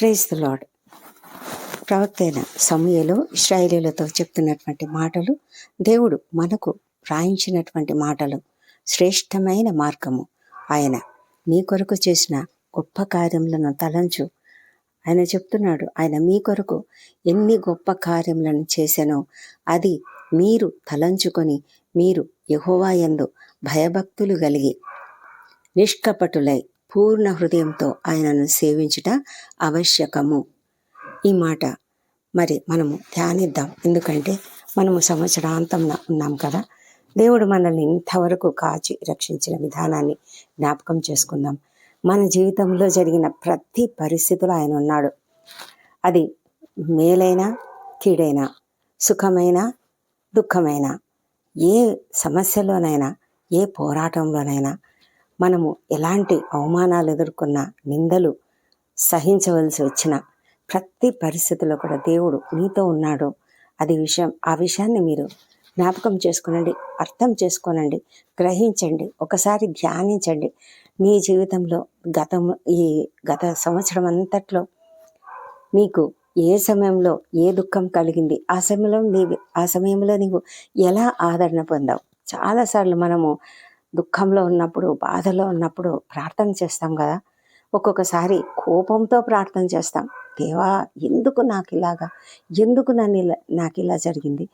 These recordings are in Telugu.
Praise the lord. ప్రవక్త అయిన సమూయేలు ఇశ్రాయేలీయులతో చెప్తున్నటువంటి మాటలు, దేవుడు మనకు రాయించినటువంటి మాటలు, శ్రేష్టమైన మార్గము. ఆయన మీ కొరకు చేసిన గొప్ప కార్యములను తలంచు. ఆయన చెప్తున్నాడు, ఆయన మీ కొరకు ఎన్ని గొప్ప కార్యములను చేశానో అది మీరు తలంచుకొని, మీరు యెహోవా యందు భయభక్తులు కలిగి నిష్కపటులై పూర్ణ హృదయంతో ఆయనను సేవించుట ఆవశ్యకము. ఈ మాట మరి మనము ధ్యానిద్దాం. ఎందుకంటే మనము సంవత్సరాంతంలో ఉన్నాం కదా. దేవుడు మనల్ని ఇంతవరకు కాచి రక్షించిన విధానాన్ని జ్ఞాపకం చేసుకుందాం. మన జీవితంలో జరిగిన ప్రతి పరిస్థితిలో ఆయన ఉన్నాడు. అది మేలైనా కీడైనా, సుఖమైనా దుఃఖమైనా, ఏ సమస్యలోనైనా, ఏ పోరాటంలోనైనా, మనము ఎలాంటి అవమానాలు ఎదుర్కొన్నా, నిందలు సహించవలసి వచ్చిన ప్రతి పరిస్థితిలో కూడా దేవుడు నీతో ఉన్నాడు. ఆ విషయాన్ని మీరు జ్ఞాపకం చేసుకోనండి, అర్థం చేసుకోనండి, గ్రహించండి, ఒకసారి ధ్యానించండి. మీ జీవితంలో గత సంవత్సరం అంతట్లో నీకు ఏ సమయంలో ఏ దుఃఖం కలిగింది, ఆ సమయంలో నీవు ఎలా ఆదరణ పొందావు. చాలాసార్లు మనము దుఃఖంలో ఉన్నప్పుడు, బాధలో ఉన్నప్పుడు ప్రార్థన చేస్తాం కదా. ఒక్కొక్కసారి కోపంతో ప్రార్థన చేస్తాం. దేవా, ఎందుకు ఎందుకు నాకు ఇలా జరిగింది,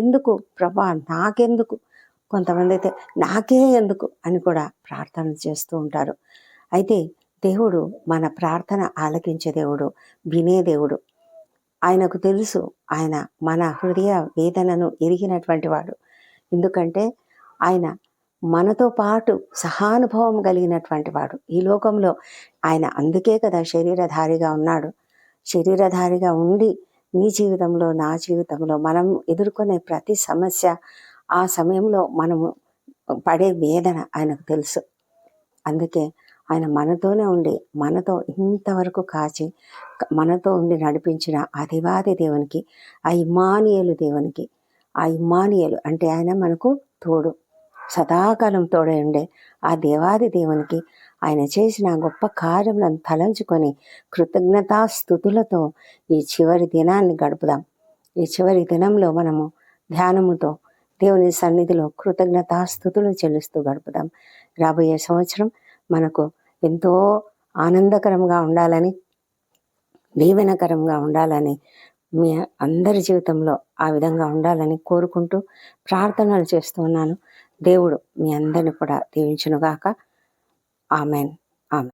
ఎందుకు ప్రభా, నాకెందుకు? కొంతమంది అయితే నాకే ఎందుకు అని కూడా ప్రార్థన చేస్తూ ఉంటారు. అయితే దేవుడు మన ప్రార్థన ఆలకించే దేవుడు, వినే దేవుడు. ఆయనకు తెలుసు, ఆయన మన హృదయ వేదనను ఎరిగినటువంటి వాడు. ఎందుకంటే ఆయన మనతో పాటు సహానుభవం కలిగినటువంటి వాడు. ఈ లోకంలో ఆయన అందుకే కదా శరీరధారిగా ఉన్నాడు. శరీరధారిగా ఉండి నీ జీవితంలో, నా జీవితంలో మనం ఎదుర్కొనే ప్రతి సమస్య, ఆ సమయంలో మనము పడే వేదన ఆయనకు తెలుసు. అందుకే ఆయన మనతోనే ఉండి, మనతో ఇంతవరకు కాచి, మనతో ఉండి నడిపించిన ఆ దేవాది దేవునికి, ఆ ఇమ్మానుయేలు దేవునికి, ఆ ఇమ్మానుయేలు అంటే ఆయన మనకు తోడు, సదాకాలం తోడై ఉండే ఆ దేవాది దేవునికి, ఆయన చేసిన గొప్ప కార్యములను తలంచుకొని కృతజ్ఞతాస్తుతులతో ఈ చివరి దినాన్ని గడుపుదాం. ఈ చివరి దినంలో మనము ధ్యానముతో దేవుని సన్నిధిలో కృతజ్ఞతాస్తుతులు చెల్లిస్తూ గడుపుదాం. రాబోయే సంవత్సరం మనకు ఎంతో ఆనందకరంగా ఉండాలని, దీవెనకరంగా ఉండాలని, మీ అందరి జీవితంలో ఆ విధంగా ఉండాలని కోరుకుంటూ ప్రార్థనలు చేస్తూ ఉన్నాను. దేవుడు మీ అందరిని కూడా దీవించునుగాక. ఆమెన్. ఆమెన్.